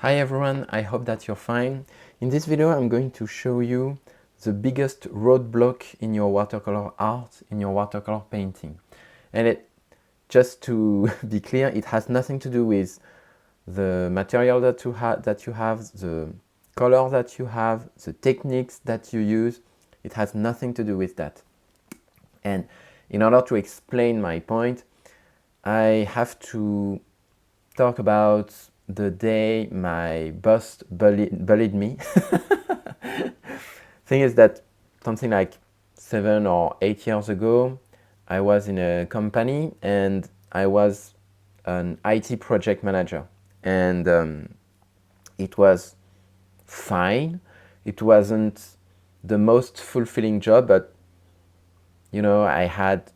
Hi everyone, I hope that you're fine. In this video I'm going to show you the biggest roadblock in your watercolor art, in your watercolor painting. And just to be clear, it has nothing to do with the material that you have, the color that you have, the techniques that you use. It has nothing to do with that. And in order to explain my point, I have to talk about the day my boss bullied me. Thing is that something like 7 or 8 years ago, I was in a company and I was an IT project manager. And it was fine. It wasn't the most fulfilling job, but I had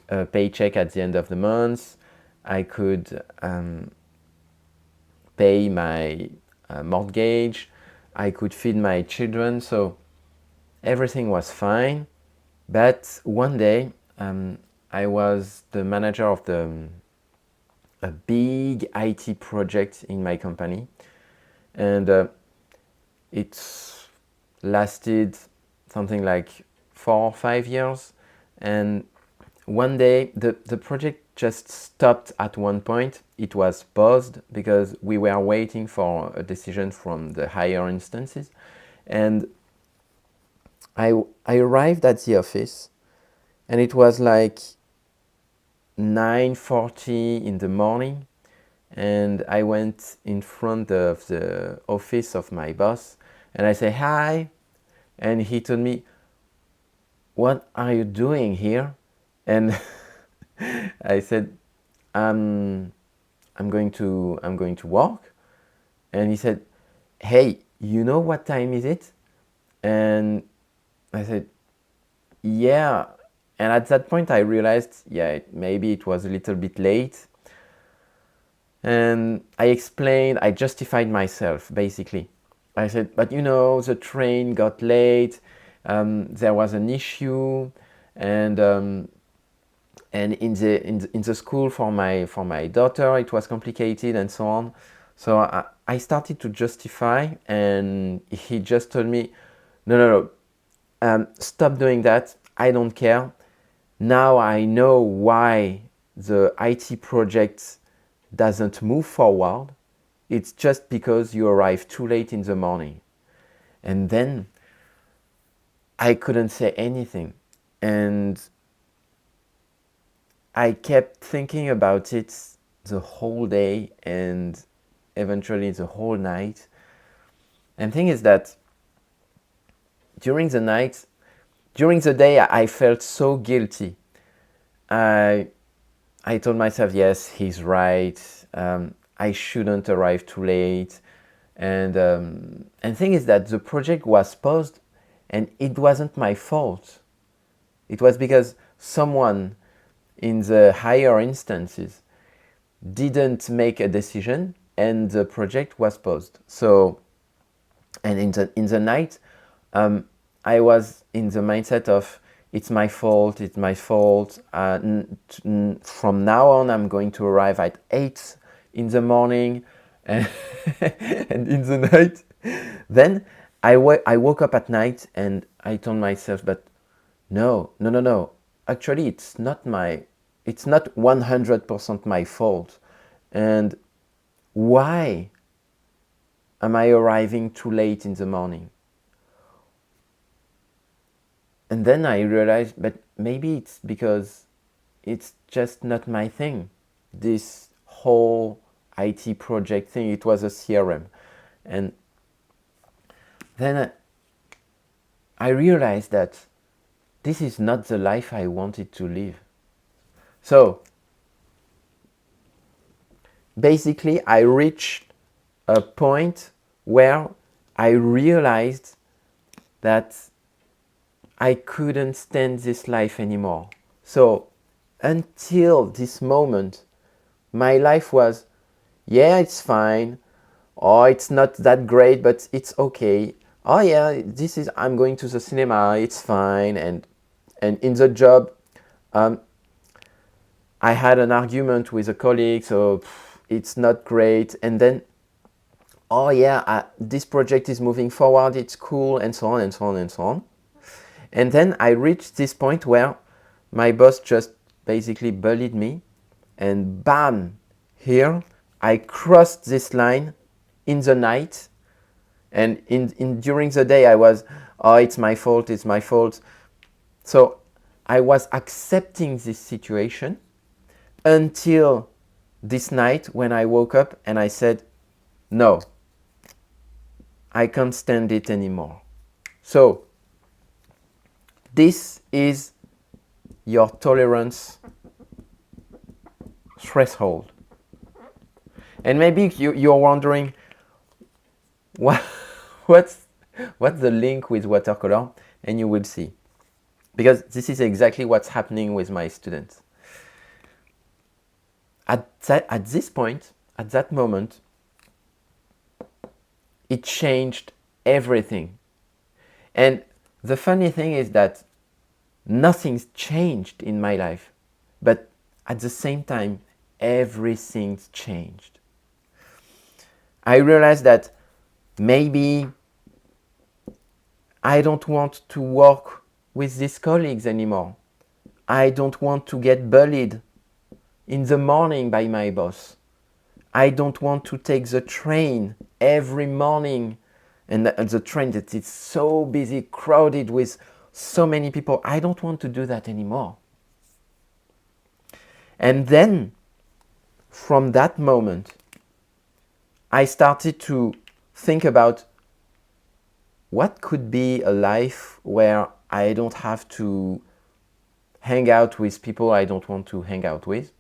a paycheck at the end of the month. I could pay my mortgage, I could feed my children, so everything was fine. But one day, I was the manager of a big IT project in my company, and it lasted something like 4 or 5 years. And one day, the project just stopped at one point. It was paused because we were waiting for a decision from the higher instances. And I arrived at the office and it was like 9:40 in the morning, and I went in front of the office of my boss and I say hi, and he told me, "What are you doing here?" And I said, I'm going to work. And he said, "Hey, you know what time is it?" And I said, "Yeah." And at that point I realized, yeah, maybe it was a little bit late. And I justified myself, basically. I said, "But the train got late, there was an issue, and in the school for my daughter it was complicated, and so on." So I started to justify, and he just told me, "No, stop doing that. I don't care. Now I know why the IT project doesn't move forward. It's just because you arrived too late in the morning." And then I couldn't say anything. And I kept thinking about it the whole day and eventually the whole night. And thing is that during the day, I felt so guilty. I I told myself, yes, he's right. I shouldn't arrive too late. And thing is that the project was paused, and it wasn't my fault. It was because someone in the higher instances didn't make a decision, and the project was paused. So, and in the night, I was in the mindset of, it's my fault, it's my fault. From now on, I'm going to arrive at 8 in the morning, and, and in the night. Then I woke up at night and I told myself, but no. Actually, it's not 100% my fault. And why am I arriving too late in the morning? And then I realized, but maybe it's because it's just not my thing. This whole IT project thing, it was a CRM. And then I realized that this is not the life I wanted to live. So basically, I reached a point where I realized that I couldn't stand this life anymore. So until this moment, my life was, yeah, it's fine, or it's not that great, but it's okay. Oh yeah, I'm going to the cinema, it's fine. And in the job, I had an argument with a colleague, so it's not great. And then oh yeah, this project is moving forward, it's cool, and so on and so on and so on. And then I reached this point where my boss just basically bullied me, and bam, here I crossed this line in the night. And during the day I was, oh, it's my fault, it's my fault. So I was accepting this situation until this night when I woke up and I said, no, I can't stand it anymore. So this is your tolerance threshold. And maybe you're wondering, what's the link with watercolor? And you will see. Because this is exactly what's happening with my students. At this point, at that moment, it changed everything. And the funny thing is that nothing's changed in my life, but at the same time, everything's changed. I realized that maybe I don't want to work with these colleagues anymore. I don't want to get bullied in the morning by my boss. I don't want to take the train every morning, and the train that it's so busy, crowded with so many people. I don't want to do that anymore. And then, from that moment, I started to think about what could be a life where I don't have to hang out with people I don't want to hang out with.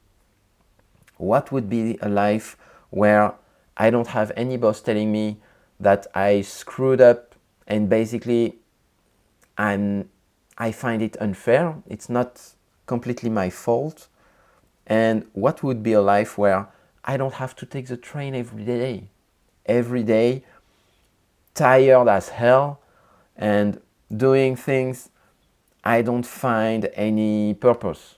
What would be a life where I don't have any boss telling me that I screwed up and basically I find it unfair. It's not completely my fault. And what would be a life where I don't have to take the train every day, tired as hell, and doing things I don't find any purpose.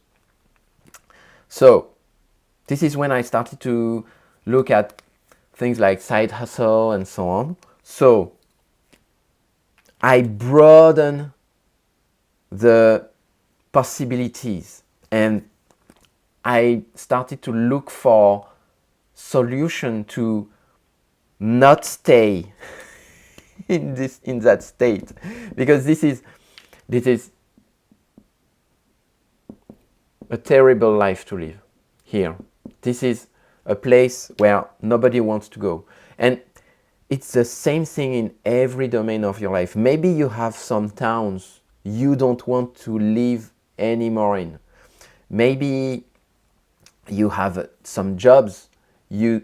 So this is when I started to look at things like side hustle and so on. So I broaden the possibilities and I started to look for solution to not stay in that state, because this is a terrible life to live here. This is a place where nobody wants to go. And it's the same thing in every domain of your life. Maybe you have some towns you don't want to live anymore in. Maybe you have some jobs you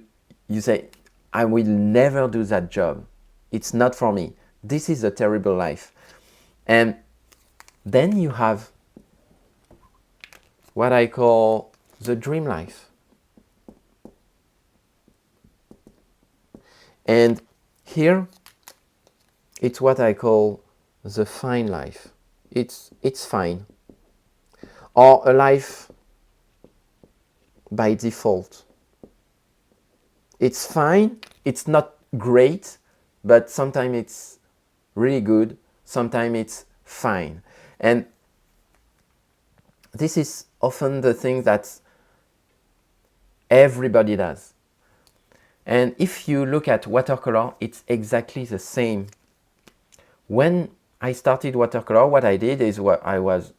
say, I will never do that job. It's not for me. This is a terrible life. And then you have what I call the dream life. And here, it's what I call the fine life. It's fine. Or a life by default. It's fine, it's not great, but sometimes it's really good, sometimes it's fine. And this is often the thing that everybody does. And if you look at watercolor, it's exactly the same. When I started watercolor, what I did is I was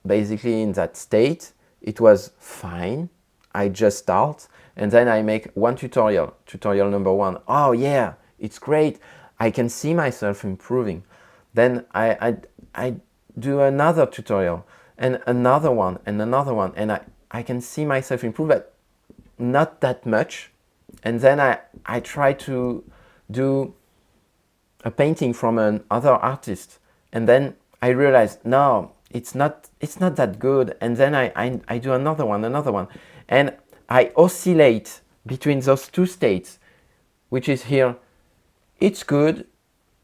basically in that state. It was fine. I just start, and then I make one tutorial number one. Oh yeah, it's great. I can see myself improving. Then I do another tutorial and another one, and I can see myself improve, but not that much. And then I try to do a painting from another artist, and then I realize, no, it's not that good. And then I do another one, and I oscillate between those two states, which is here, it's good,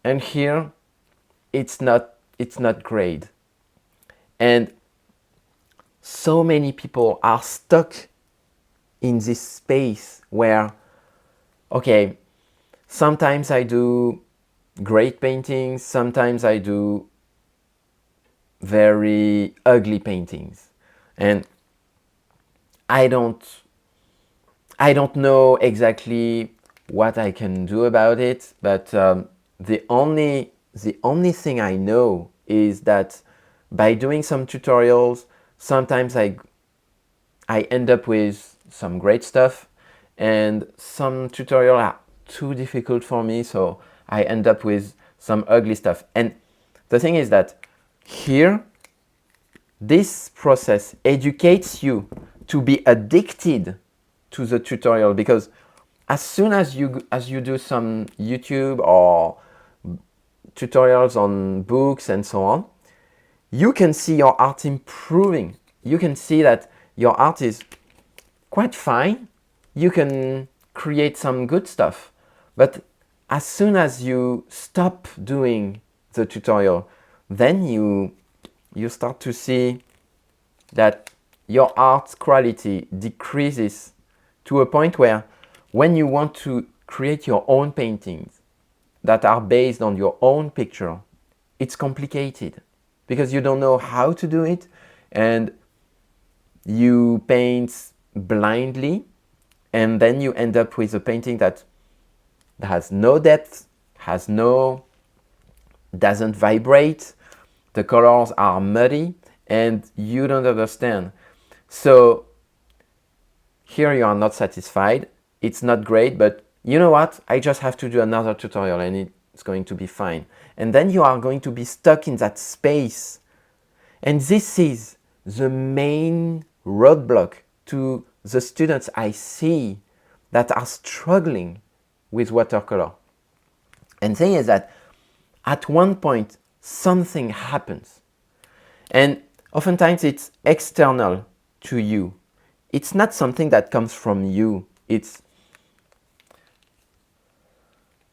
and here, it's not great. And so many people are stuck in this space where, okay, Sometimes I do great paintings, sometimes I do very ugly paintings. And I don't know exactly what I can do about it, but the only thing I know is that by doing some tutorials, sometimes I end up with some great stuff, and some tutorials are too difficult for me, so I end up with some ugly stuff. And the thing is that here, this process educates you to be addicted to the tutorial, because as soon as you do some YouTube or tutorials on books and so on, you can see your art improving. You can see that your art is quite fine. You can create some good stuff. But as soon as you stop doing the tutorial, then you start to see that your art quality decreases to a point where when you want to create your own paintings that are based on your own picture, it's complicated because you don't know how to do it, and you paint blindly, and then you end up with a painting that has no depth, doesn't vibrate, the colors are muddy, and you don't understand. So here you are not satisfied, it's not great, but you know what? I just have to do another tutorial and it's going to be fine. And then you are going to be stuck in that space. And this is the main roadblock to the students I see that are struggling with watercolor. And the thing is that at one point, something happens. And oftentimes it's external to you. It's not something that comes from you. It's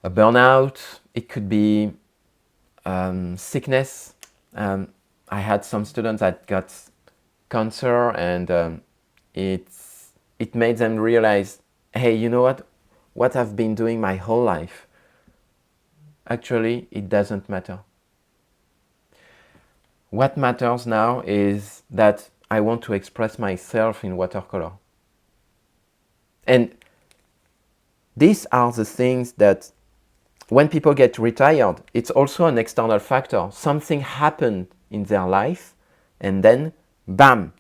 a burnout. It could be sickness. I had some students that got cancer, and it made them realize, hey, you know what? What I've been doing my whole life, actually, it doesn't matter. What matters now is that I want to express myself in watercolor. And these are the things that when people get retired, it's also an external factor. Something happened in their life, and then, bam,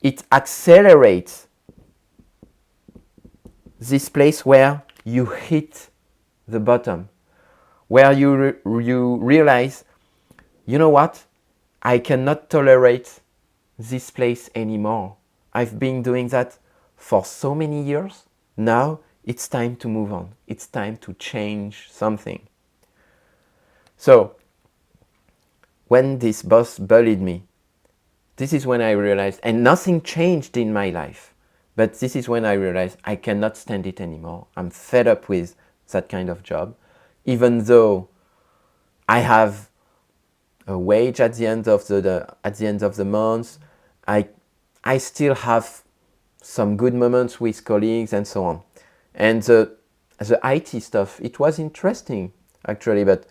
it accelerates this place where you hit the bottom, where you realize, you know what? I cannot tolerate this place anymore. I've been doing that for so many years. Now it's time to move on. It's time to change something. So when this boss bullied me, this is when I realized, and nothing changed in my life, but this is when I realized I cannot stand it anymore. I'm fed up with that kind of job. Even though I have a wage at the end of the month, I still have some good moments with colleagues and so on. And the IT stuff, it was interesting actually, but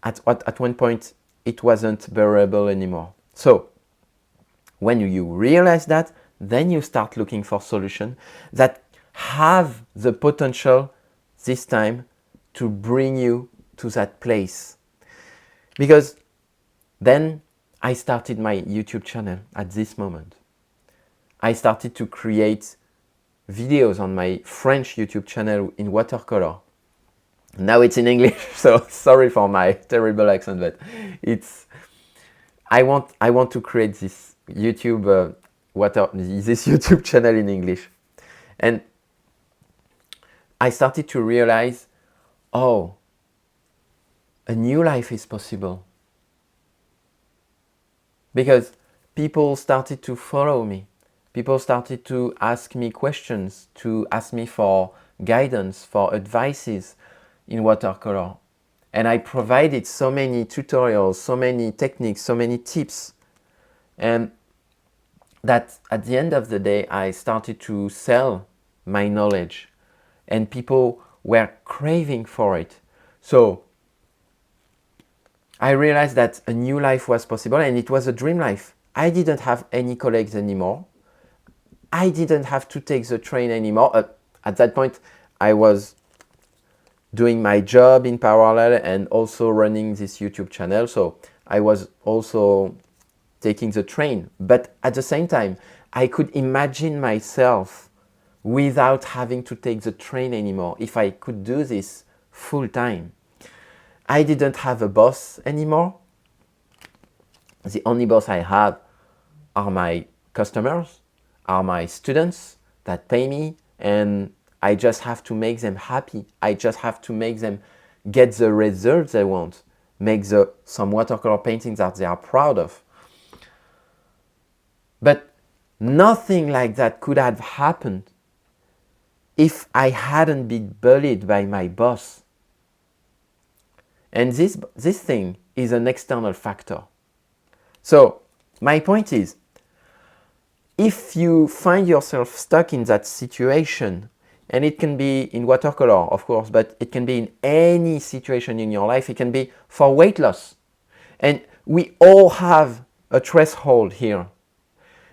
at one point it wasn't bearable anymore. So when you realize that, then you start looking for solutions that have the potential this time to bring you to that place. Because then I started my YouTube channel at this moment. I started to create videos on my French YouTube channel in watercolor. Now it's in English, so sorry for my terrible accent, but I want to create this YouTube this YouTube channel in English. And I started to realize, oh, a new life is possible. Because people started to follow me. People started to ask me questions, to ask me for guidance, for advices in watercolor. And I provided so many tutorials, so many techniques, so many tips. And that at the end of the day, I started to sell my knowledge. And people were craving for it. So I realized that a new life was possible, and it was a dream life. I didn't have any colleagues anymore. I didn't have to take the train anymore. At that point, I was doing my job in parallel and also running this YouTube channel. So I was also taking the train. But at the same time, I could imagine myself without having to take the train anymore if I could do this full time. I didn't have a boss anymore. The only boss I had are my customers, are my students that pay me, and I just have to make them happy. I just have to make them get the results they want, make some watercolor paintings that they are proud of. But nothing like that could have happened if I hadn't been bullied by my boss. And this thing is an external factor. So my point is, if you find yourself stuck in that situation, and it can be in watercolor, of course, but it can be in any situation in your life. It can be for weight loss. And we all have a threshold here.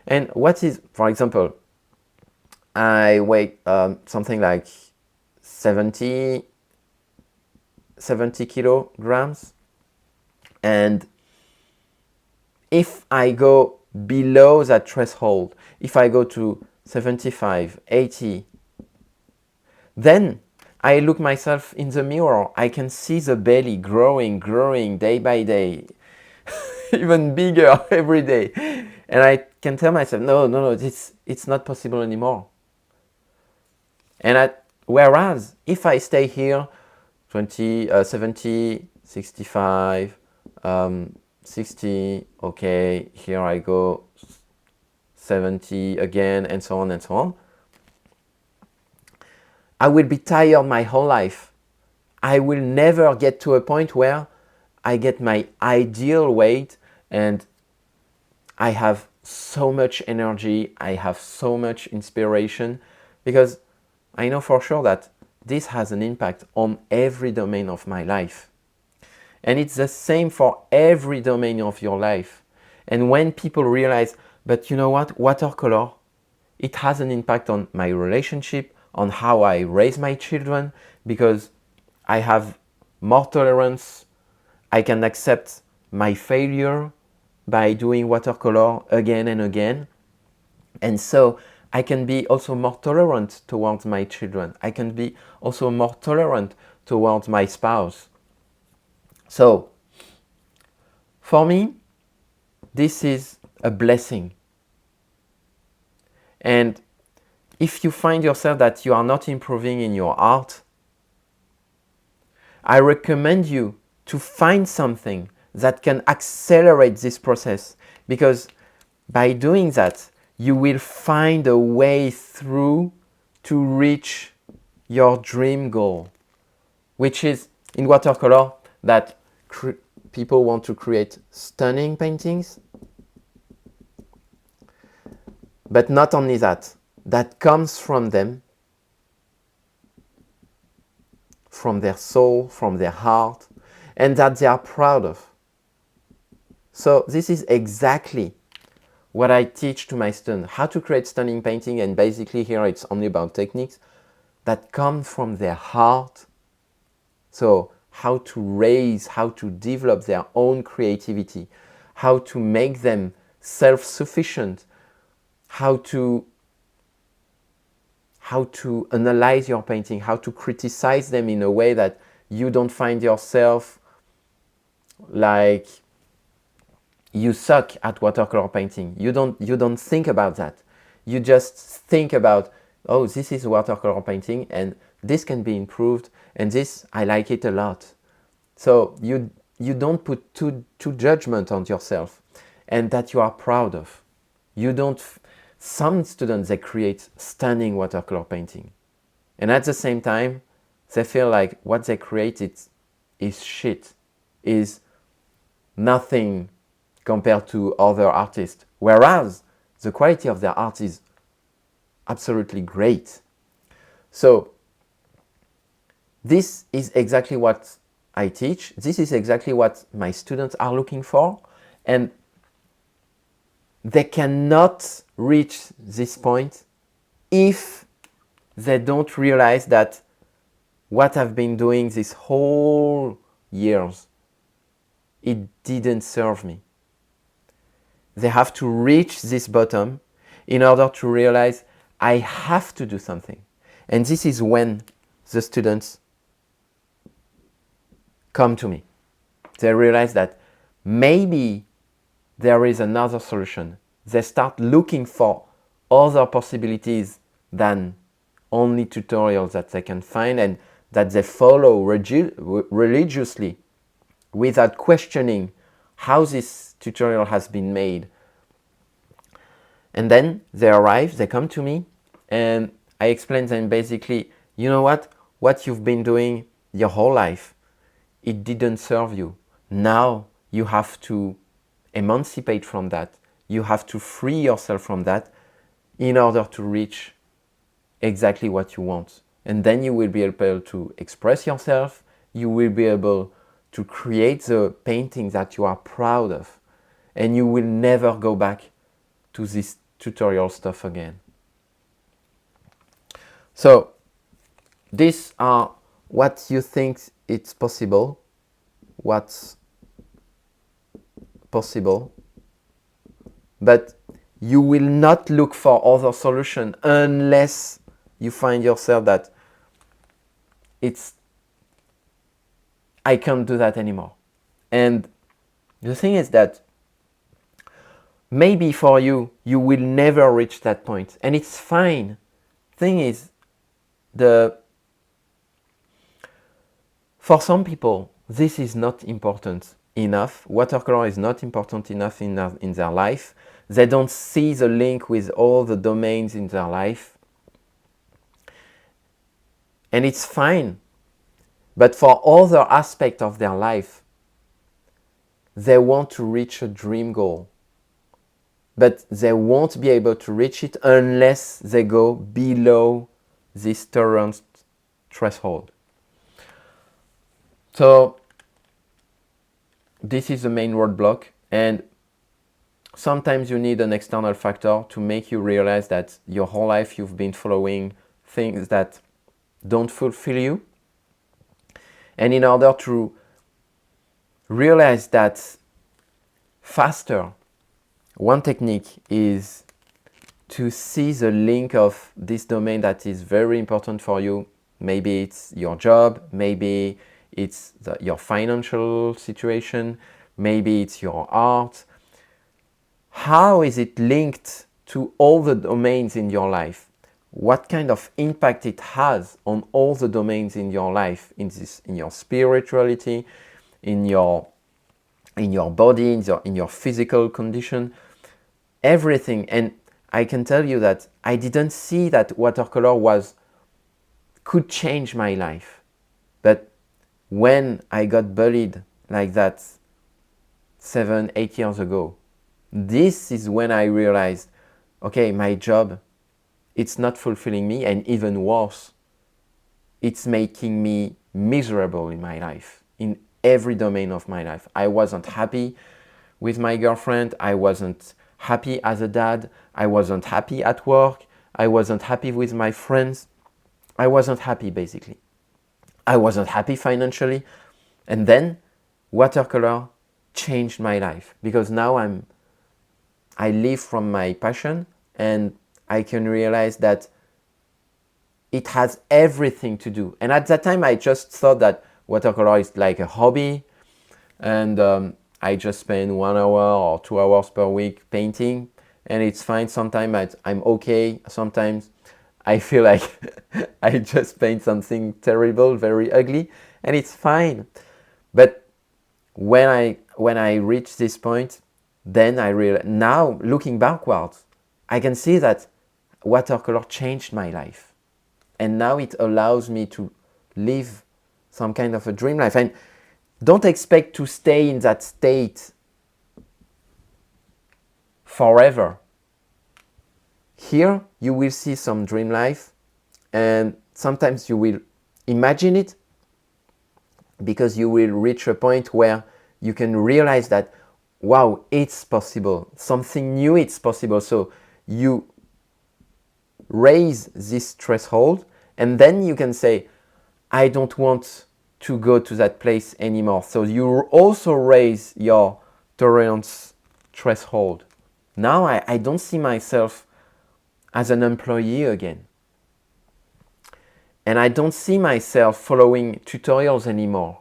And what is, for example, I weigh something like 70 kilograms. And if I go below that threshold, if I go to 75, 80, then I look myself in the mirror. I can see the belly growing day by day, even bigger every day. And I can tell myself, no, it's not possible anymore. And whereas if I stay here, 70, 65, 60, okay, here I go, 70 again, and so on and so on. I will be tired my whole life. I will never get to a point where I get my ideal weight and I have so much energy, I have so much inspiration, because I know for sure that this has an impact on every domain of my life. And it's the same for every domain of your life. And when people realize, but you know what, watercolor, it has an impact on my relationship, on how I raise my children, because I have more tolerance. I can accept my failure by doing watercolor again and again. And so I can be also more tolerant towards my children. I can be also more tolerant towards my spouse. So for me, this is a blessing. And if you find yourself that you are not improving in your art, I recommend you to find something that can accelerate this process, because by doing that, you will find a way through to reach your dream goal, which is in watercolor that people want to create stunning paintings. But not only that, that comes from them, from their soul, from their heart, and that they are proud of. So this is exactly what I teach to my students, how to create stunning painting, and basically here it's only about techniques that come from their heart. So how to raise, how to develop their own creativity, how to make them self-sufficient, how to analyze your painting, how to criticize them in a way that you don't find yourself like you suck at watercolor painting. You don't think about that. You just think about, oh, this is watercolor painting and this can be improved, and this, I like it a lot. So you don't put too judgment on yourself, and that you are proud of. You don't. Some students, they create stunning watercolor painting, and at the same time, they feel like what they created is shit, is nothing compared to other artists, whereas the quality of their art is absolutely great. So this is exactly what I teach. This is exactly what my students are looking for. And they cannot reach this point if they don't realize that what I've been doing this whole years, it didn't serve me. They have to reach this bottom in order to realize I have to do something. And this is when the students come to me. They realize that maybe there is another solution. They start looking for other possibilities than only tutorials that they can find and that they follow religiously without questioning how this tutorial has been made. And then they arrive, they come to me, and I explain them basically, you know what you've been doing your whole life, it didn't serve you. Now you have to emancipate from that. You have to free yourself from that in order to reach exactly what you want. And then you will be able to express yourself. You will be able to create the painting that you are proud of. And you will never go back to this tutorial stuff again. So these are what you think it's possible, what's possible, but you will not look for other solution unless you find yourself that I can't do that anymore. And the thing is that maybe for you, you will never reach that point, and it's fine. Thing is, for some people, this is not important enough. Watercolor is not important enough in their life. They don't see the link with all the domains in their life. And it's fine. But for other aspects of their life, they want to reach a dream goal. But they won't be able to reach it unless they go below this tolerance threshold. So this is the main roadblock, and sometimes you need an external factor to make you realize that your whole life you've been following things that don't fulfill you. And in order to realize that faster, one technique is to see the link of this domain that is very important for you. Maybe it's your job, maybe it's your financial situation, maybe it's your art. How is it linked to all the domains in your life? What kind of impact it has on all the domains in your life, in your spirituality, in your body, in your physical condition, everything. And I can tell you that I didn't see that watercolor could change my life. But when I got bullied like that 7-8 years ago, this is when I realized, okay, my job, it's not fulfilling me, and even worse, it's making me miserable in my life, in every domain of my life. I wasn't happy with my girlfriend, I wasn't happy as a dad, I wasn't happy at work, I wasn't happy with my friends, I wasn't happy basically. I wasn't happy financially, and then watercolor changed my life, because now I live from my passion, and I can realize that it has everything to do. And at that time, I just thought that watercolor is like a hobby, and I just spend 1 hour or 2 hours per week painting, and it's fine. Sometimes I'm okay. Sometimes I feel like I just paint something terrible, very ugly, and it's fine. But when I reach this point, then I realize, now looking backwards, I can see that watercolor changed my life. And now it allows me to live some kind of a dream life. And don't expect to stay in that state forever. Here you will see some dream life, and sometimes you will imagine it, because you will reach a point where you can realize that, wow, it's possible, something new, it's possible. So you raise this threshold, and then you can say, I don't want to go to that place anymore. So you also raise your tolerance threshold. Now I don't see myself as an employee again. And I don't see myself following tutorials anymore.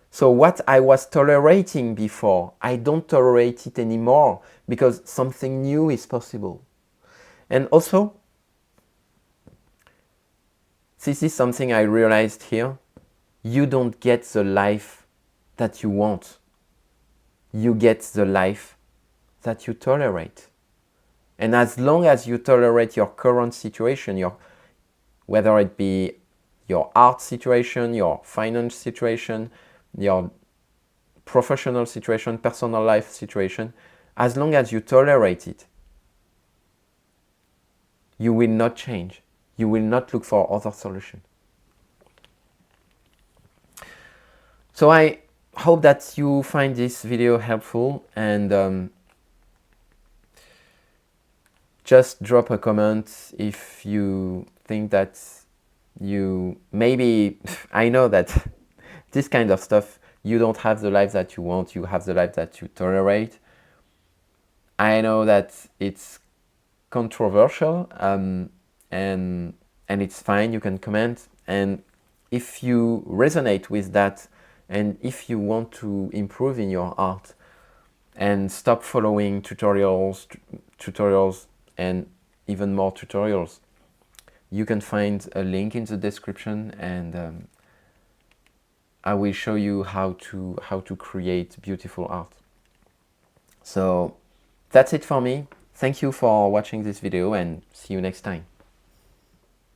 So what I was tolerating before, I don't tolerate it anymore because something new is possible. And also, this is something I realized here. You don't get the life that you want. You get the life that you tolerate. And as long as you tolerate your current situation, whether it be your art situation, your finance situation, your professional situation, personal life situation, as long as you tolerate it, you will not change. You will not look for other solutions. So I hope that you find this video helpful, and just drop a comment if you think that maybe I know that this kind of stuff, you don't have the life that you want, you have the life that you tolerate. I know that it's controversial, and it's fine, you can comment. And if you resonate with that, and if you want to improve in your art and stop following tutorials and even more tutorials, you can find a link in the description, and I will show you how to create beautiful art. So that's it for me. Thank you for watching this video, and see you next time.